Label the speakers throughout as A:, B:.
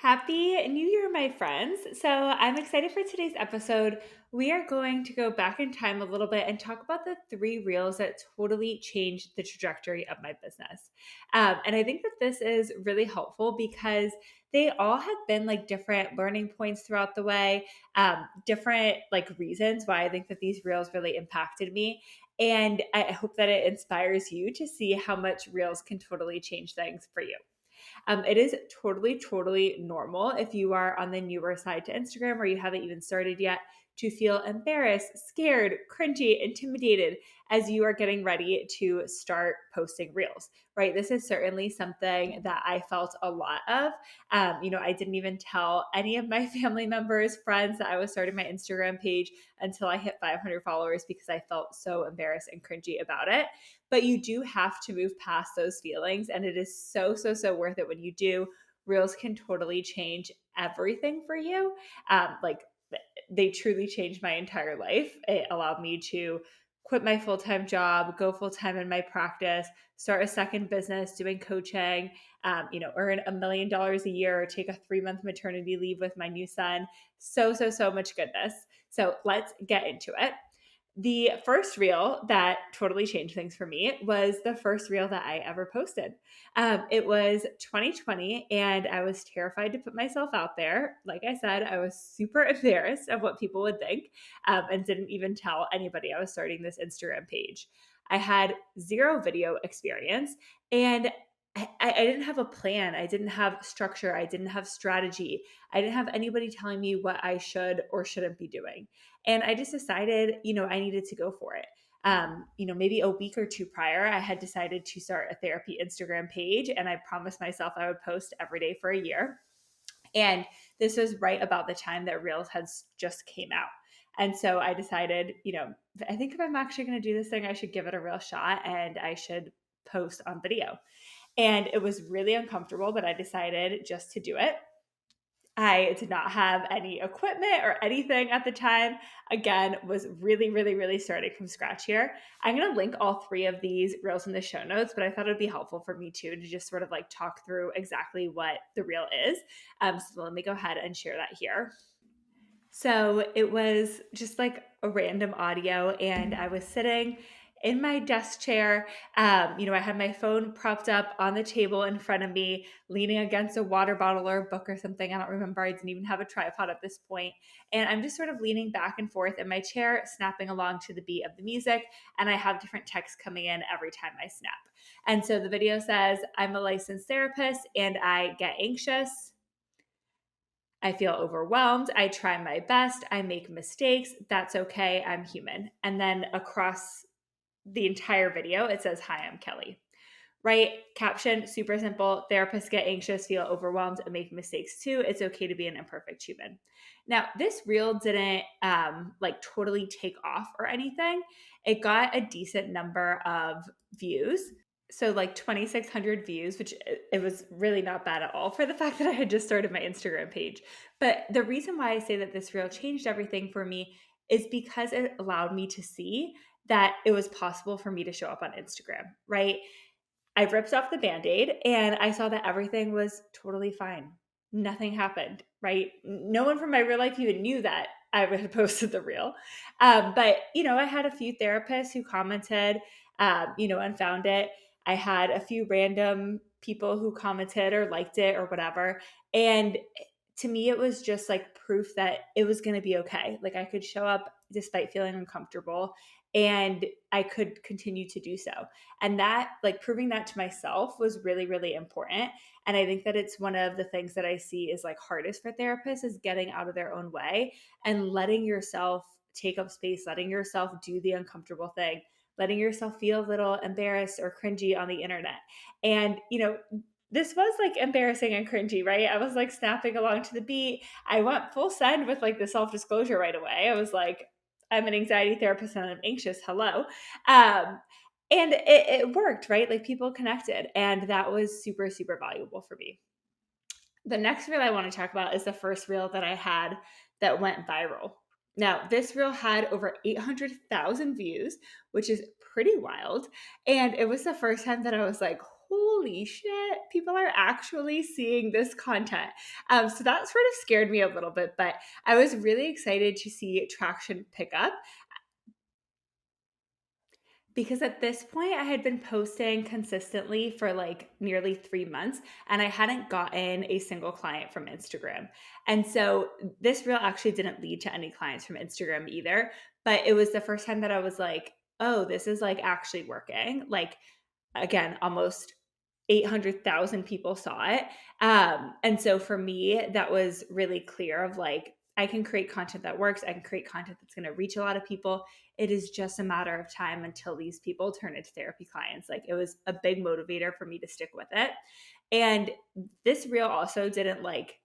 A: Happy New Year, my friends. So, I'm excited for today's episode. We are going to go back in time a little bit and talk about the three reels that totally changed the trajectory of my business. And I think that this is really helpful because they all have been like different learning points throughout the way, different like reasons why I think that these reels really impacted me. And I hope that it inspires you to see how much reels can totally change things for you. It is totally, totally normal if you are on the newer side to Instagram or you haven't even started yet to feel embarrassed, scared, cringy, intimidated as you are getting ready to start posting reels, right? This is certainly something that I felt a lot of. I didn't even tell any of my family members, friends that I was starting my Instagram page until I hit 500 followers because I felt so embarrassed and cringy about it. But you do have to move past those feelings. And it is so, so, so worth it when you do. Reels can totally change everything for you. Like they truly changed my entire life. It allowed me to quit my full time job, go full time in my practice, start a second business doing coaching, earn $1 million a year, or take a 3 month maternity leave with my new son. So, so, so much goodness. So let's get into it. The first reel that totally changed things for me was the first reel that I ever posted. It was 2020, and I was terrified to put myself out there. Like I said, I was super embarrassed of what people would think, and didn't even tell anybody I was starting this Instagram page. I had zero video experience, and I didn't have a plan. I didn't have structure. I didn't have strategy. I didn't have anybody telling me what I should or shouldn't be doing. And I just decided, I needed to go for it. Maybe a week or two prior, I had decided to start a therapy Instagram page, and I promised myself I would post every day for a year. And this was right about the time that Reels had just came out. And so I decided, I think if I'm actually going to do this thing, I should give it a real shot and I should post on video. And it was really uncomfortable, but I decided just to do it. I did not have any equipment or anything at the time. Again, was really, really, really starting from scratch here. I'm going to link all three of these reels in the show notes, but I thought it would be helpful for me too to just sort of like talk through exactly what the reel is. So let me go ahead and share that here. So it was just like a random audio, and I was sitting in my desk chair. I had my phone propped up on the table in front of me, leaning against a water bottle or a book or something. I don't remember. I didn't even have a tripod at this point. And I'm just sort of leaning back and forth in my chair, snapping along to the beat of the music. And I have different texts coming in every time I snap. And so the video says, I'm a licensed therapist and I get anxious. I feel overwhelmed. I try my best. I make mistakes. That's okay. I'm human. And then across the entire video, it says, Hi, I'm Kelly. Right? Caption, super simple. Therapists get anxious, feel overwhelmed, and make mistakes too. It's okay to be an imperfect human. Now, this reel didn't like totally take off or anything. It got a decent number of views, so like 2,600 views, which it was really not bad at all for the fact that I had just started my Instagram page. But the reason why I say that this reel changed everything for me is because it allowed me to see that it was possible for me to show up on Instagram, right? I ripped off the Band-Aid and I saw that everything was totally fine. Nothing happened, right? No one from my real life even knew that I had posted the reel. But, I had a few therapists who commented, and found it. I had a few random people who commented or liked it or whatever. And to me, it was just like proof that it was going to be okay. Like I could show up despite feeling uncomfortable and I could continue to do so. And that, like proving that to myself was really, really important. And I think that it's one of the things that I see is like hardest for therapists is getting out of their own way and letting yourself take up space, letting yourself do the uncomfortable thing, letting yourself feel a little embarrassed or cringy on the internet. And, this was like embarrassing and cringy, right? I was like snapping along to the beat. I went full send with like the self disclosure right away. I was like, I'm an anxiety therapist and I'm anxious. Hello. And it worked, right? Like people connected. And that was super, super valuable for me. The next reel I want to talk about is the first reel that I had that went viral. Now, this reel had over 800,000 views, which is pretty wild. And it was the first time that I was like, holy shit, people are actually seeing this content. So that sort of scared me a little bit, but I was really excited to see traction pick up because at this point I had been posting consistently for like nearly 3 months and I hadn't gotten a single client from Instagram. And so this reel actually didn't lead to any clients from Instagram either. But it was the first time that I was like, oh, this is like actually working. Like, again, almost 800,000 people saw it. And so for me, that was really clear of like, I can create content that works. I can create content that's going to reach a lot of people. It is just a matter of time until these people turn into therapy clients. Like it was a big motivator for me to stick with it. And this reel also didn't like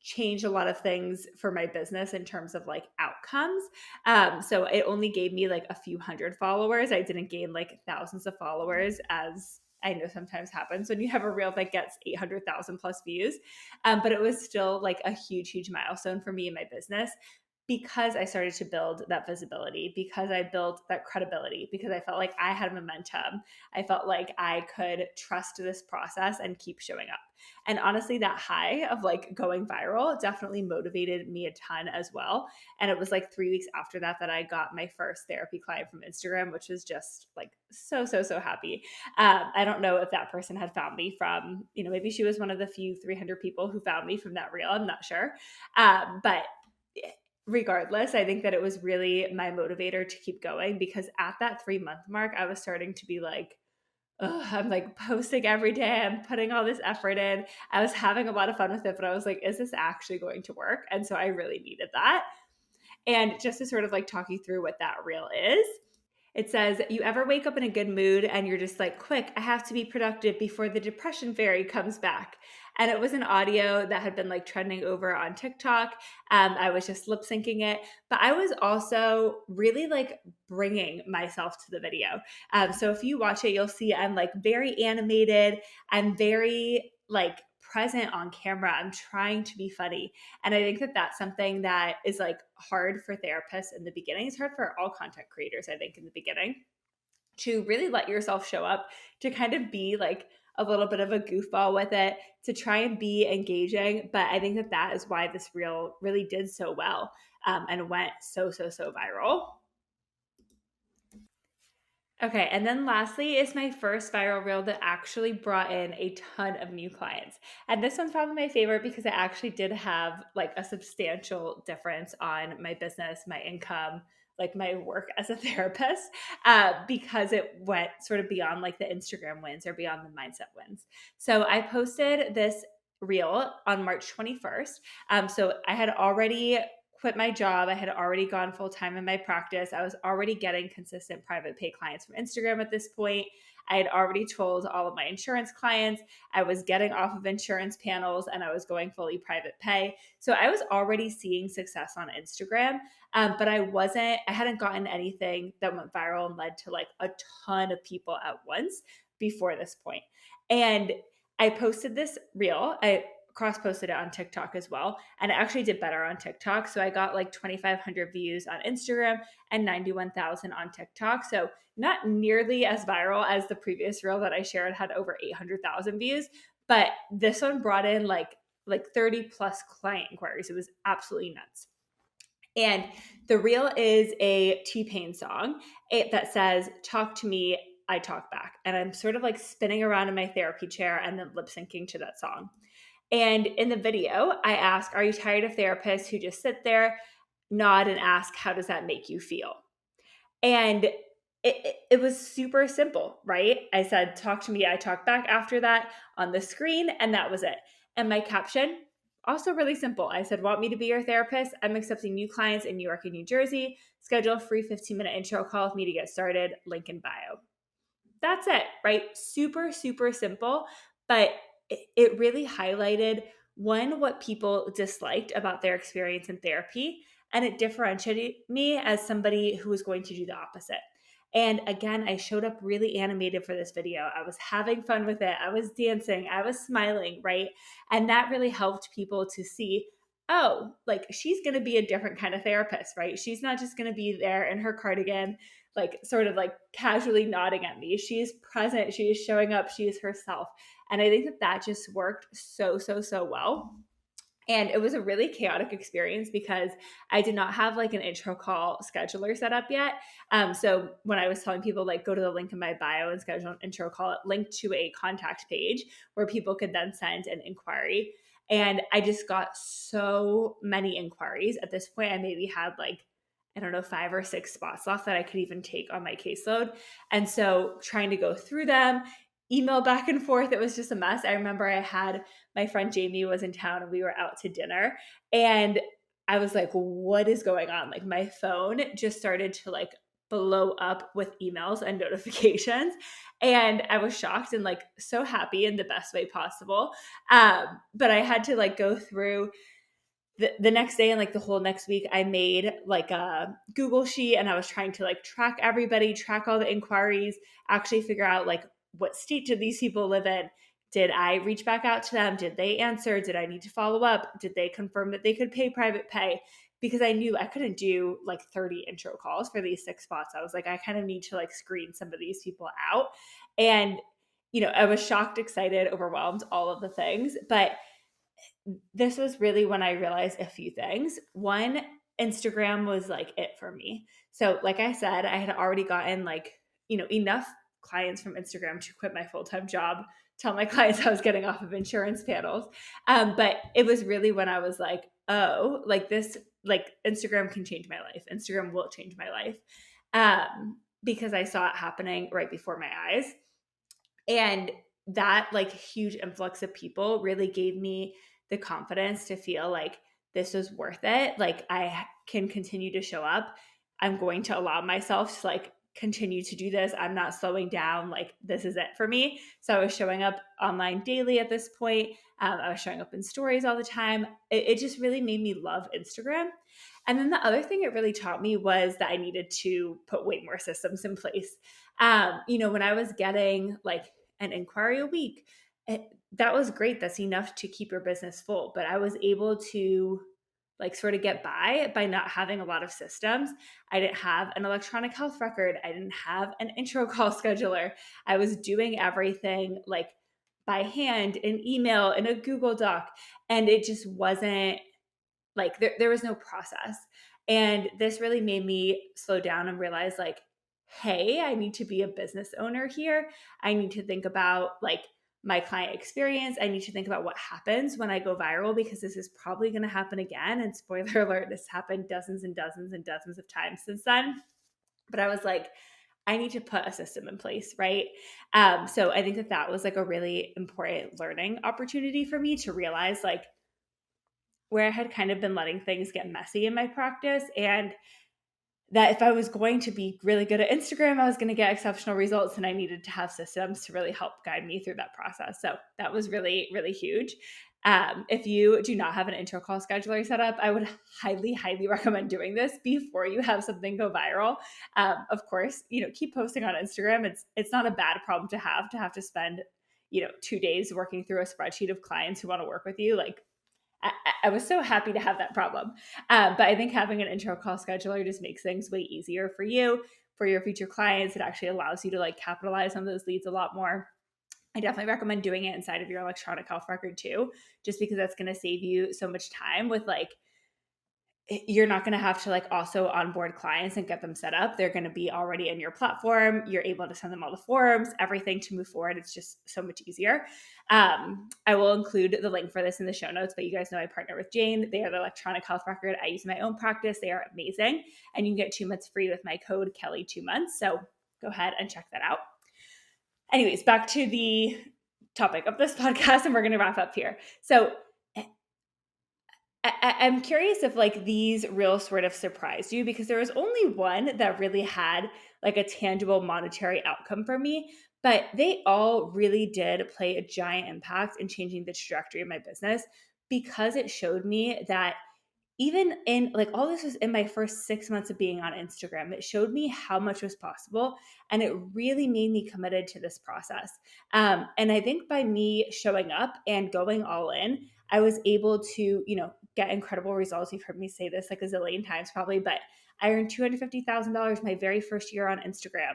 A: change a lot of things for my business in terms of like outcomes. So it only gave me like a few hundred followers. I didn't gain like thousands of followers as I know sometimes happens when you have a reel that gets 800,000 plus views. But it was still like a huge, huge milestone for me in my business because I started to build that visibility, because I built that credibility, because I felt like I had momentum. I felt like I could trust this process and keep showing up. And honestly, that high of like going viral definitely motivated me a ton as well. And it was like 3 weeks after that that I got my first therapy client from Instagram, which was just like so, so, so happy. I don't know if that person had found me from, maybe she was one of the few 300 people who found me from that reel. I'm not sure. But regardless, I think that it was really my motivator to keep going because at that 3 month mark, I was starting to be like, ugh, I'm like posting every day. I'm putting all this effort in. I was having a lot of fun with it, but I was like, is this actually going to work? And so I really needed that. And just to sort of like talk you through what that reel is, it says, you ever wake up in a good mood and you're just like, quick, I have to be productive before the depression fairy comes back. And it was an audio that had been like trending over on TikTok. I was just lip syncing it, but I was also really like bringing myself to the video. So if you watch it, you'll see I'm like very animated. I'm very like present on camera. I'm trying to be funny. And I think that that's something that is like hard for therapists in the beginning. It's hard for all content creators, I think, in the beginning to really let yourself show up, to kind of be like a little bit of a goofball with it, to try and be engaging. But I think that that is why this reel really did so well and went so, so, so viral. Okay, and then lastly is my first viral reel that actually brought in a ton of new clients. And this one's probably my favorite because it actually did have like a substantial difference on my business, my income, like my work as a therapist, because it went sort of beyond like the Instagram wins or beyond the mindset wins. So I posted this reel on March 21st. So I had already quit my job. I had already gone full time in my practice. I was already getting consistent private pay clients from Instagram at this point. I had already told all of my insurance clients. I was getting off of insurance panels and I was going fully private pay. So I was already seeing success on Instagram, but I hadn't gotten anything that went viral and led to like a ton of people at once before this point. And I posted this reel. I cross posted it on TikTok as well. And it actually did better on TikTok. So I got like 2,500 views on Instagram and 91,000 on TikTok. So not nearly as viral as the previous reel that I shared had over 800,000 views. But this one brought in like 30 plus client inquiries. It was absolutely nuts. And the reel is a T-Pain song that says, talk to me, I talk back. And I'm sort of like spinning around in my therapy chair and then lip syncing to that song. And in the video, I ask, are you tired of therapists who just sit there, nod, and ask, how does that make you feel? And it was super simple, right? I said, talk to me, I talk back after that on the screen, and that was it. And my caption, also really simple. I said, want me to be your therapist? I'm accepting new clients in New York and New Jersey. Schedule a free 15-minute intro call with me to get started. Link in bio. That's it, right? Super, super simple. But it really highlighted one, what people disliked about their experience in therapy, and it differentiated me as somebody who was going to do the opposite. And again, I showed up really animated for this video. I was having fun with it. I was dancing. I was smiling, right? And that really helped people to see, oh, like she's going to be a different kind of therapist, right? She's not just going to be there in her cardigan like sort of like casually nodding at me. She is present. She is showing up. She is herself. And I think that that just worked so, so, so well. And it was a really chaotic experience because I did not have like an intro call scheduler set up yet. So when I was telling people, like, go to the link in my bio and schedule an intro call, it linked to a contact page where people could then send an inquiry. And I just got so many inquiries. At this point, I maybe had like, I don't know, 5 or 6 spots left that I could even take on my caseload. And so trying to go through them, email back and forth, it was just a mess. I remember I had my friend Jamie was in town and we were out to dinner, and I was like, what is going on? Like my phone just started to like blow up with emails and notifications. And I was shocked and like so happy in the best way possible. But I had to like go through the next day and like the whole next week. I made like a Google sheet and I was trying to like track everybody, track all the inquiries, actually figure out like what state did these people live in. Did I reach back out to them? Did they answer? Did I need to follow up? Did they confirm that they could pay private pay? Because I knew I couldn't do like 30 intro calls for these 6 spots. I was like, I kind of need to like screen some of these people out. And, I was shocked, excited, overwhelmed, all of the things. But this was really when I realized a few things. One, Instagram was like it for me. So, like I said, I had already gotten like, enough clients from Instagram to quit my full time job, tell my clients I was getting off of insurance panels. But it was really when I was like, oh, like this, like Instagram can change my life. Instagram will change my life. Because I saw it happening right before my eyes. And that like huge influx of people really gave me the confidence to feel like this was worth it. Like I can continue to show up. I'm going to allow myself to like continue to do this. I'm not slowing down. Like this is it for me. So I was showing up online daily at this point. I was showing up in stories all the time. It just really made me love Instagram. And then the other thing it really taught me was that I needed to put way more systems in place. When I was getting like an inquiry a week, that was great. That's enough to keep your business full. But I was able to like sort of get by not having a lot of systems. I didn't have an electronic health record. I didn't have an intro call scheduler. I was doing everything like by hand in email in a Google Doc. And it just wasn't like there was no process. And this really made me slow down and realize like, hey, I need to be a business owner here. I need to think about like my client experience. I need to think about what happens when I go viral, because this is probably going to happen again. And spoiler alert, this happened dozens and dozens and dozens of times since then. But I was like, I need to put a system in place, right? So I think that was like a really important learning opportunity for me to realize like where I had kind of been letting things get messy in my practice, and that if I was going to be really good at Instagram, I was going to get exceptional results, and I needed to have systems to really help guide me through that process. So that was really, really huge. If you do not have an intro call scheduler set up, I would highly, highly recommend doing this before you have something go viral. Of course, keep posting on Instagram. It's not a bad problem to have to spend, 2 days working through a spreadsheet of clients who want to work with you. Like I was so happy to have that problem. But I think having an intro call scheduler just makes things way easier for you, for your future clients. It actually allows you to like capitalize on those leads a lot more. I definitely recommend doing it inside of your electronic health record too, just because that's going to save you so much time with like, you're not going to have to like also onboard clients and get them set up. They're going to be already in your platform. You're able to send them all the forms, everything to move forward. It's just so much easier. I will include the link for this in the show notes, but you guys know I partner with Jane. They are the electronic health record I use in my own practice. They are amazing. And you can get 2 months free with my code Kelly 2 months. So go ahead and check that out. Anyways, back to the topic of this podcast, and we're going to wrap up here. So I'm curious if like these real sort of surprised you, because there was only one that really had like a tangible monetary outcome for me, but they all really did play a giant impact in changing the trajectory of my business, because it showed me that even in like all this was in my first 6 months of being on Instagram, it showed me how much was possible. And it really made me committed to this process. And I think by me showing up and going all in, I was able to, get incredible results. You've heard me say this like a zillion times probably, but I earned $250,000 my very first year on Instagram.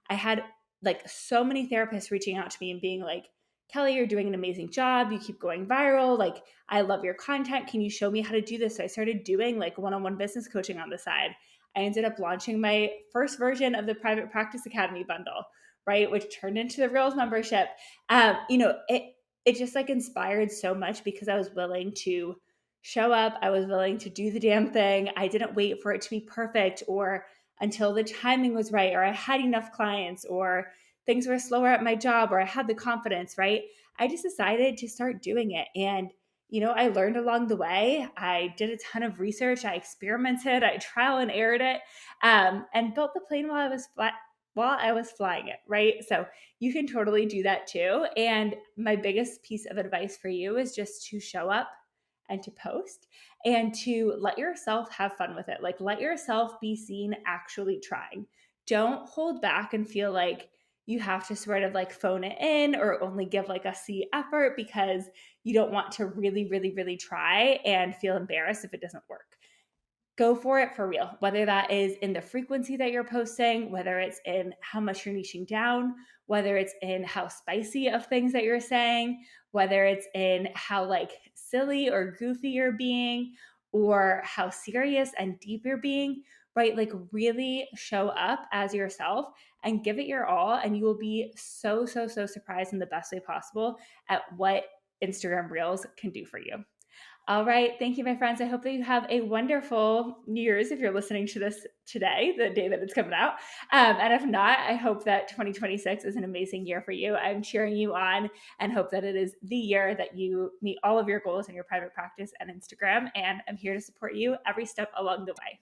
A: I had like so many therapists reaching out to me and being like, Kelly, you're doing an amazing job. You keep going viral. Like, I love your content. Can you show me how to do this? So I started doing like one-on-one business coaching on the side. I ended up launching my first version of the Private Practice Academy bundle, right, which turned into the Reels membership. It just like inspired so much because I was willing to show up. I was willing to do the damn thing. I didn't wait for it to be perfect or until the timing was right, or I had enough clients, or things were slower at my job, or I had the confidence, right? I just decided to start doing it. And, I learned along the way. I did a ton of research. I experimented. I trial and errored it, and built the plane while I was flying it, right? So you can totally do that too. And my biggest piece of advice for you is just to show up and to post and to let yourself have fun with it. Like, let yourself be seen actually trying. Don't hold back and feel like you have to sort of like phone it in or only give like a C effort because you don't want to really, really, really try and feel embarrassed if it doesn't work. Go for it for real, whether that is in the frequency that you're posting, whether it's in how much you're niching down, whether it's in how spicy of things that you're saying, whether it's in how like silly or goofy you're being, or how serious and deep you're being, right? Like, really show up as yourself and give it your all. And you will be so, so, so surprised in the best way possible at what Instagram Reels can do for you. All right. Thank you, my friends. I hope that you have a wonderful New Year's if you're listening to this today, the day that it's coming out. And if not, I hope that 2026 is an amazing year for you. I'm cheering you on and hope that it is the year that you meet all of your goals in your private practice and Instagram. And I'm here to support you every step along the way.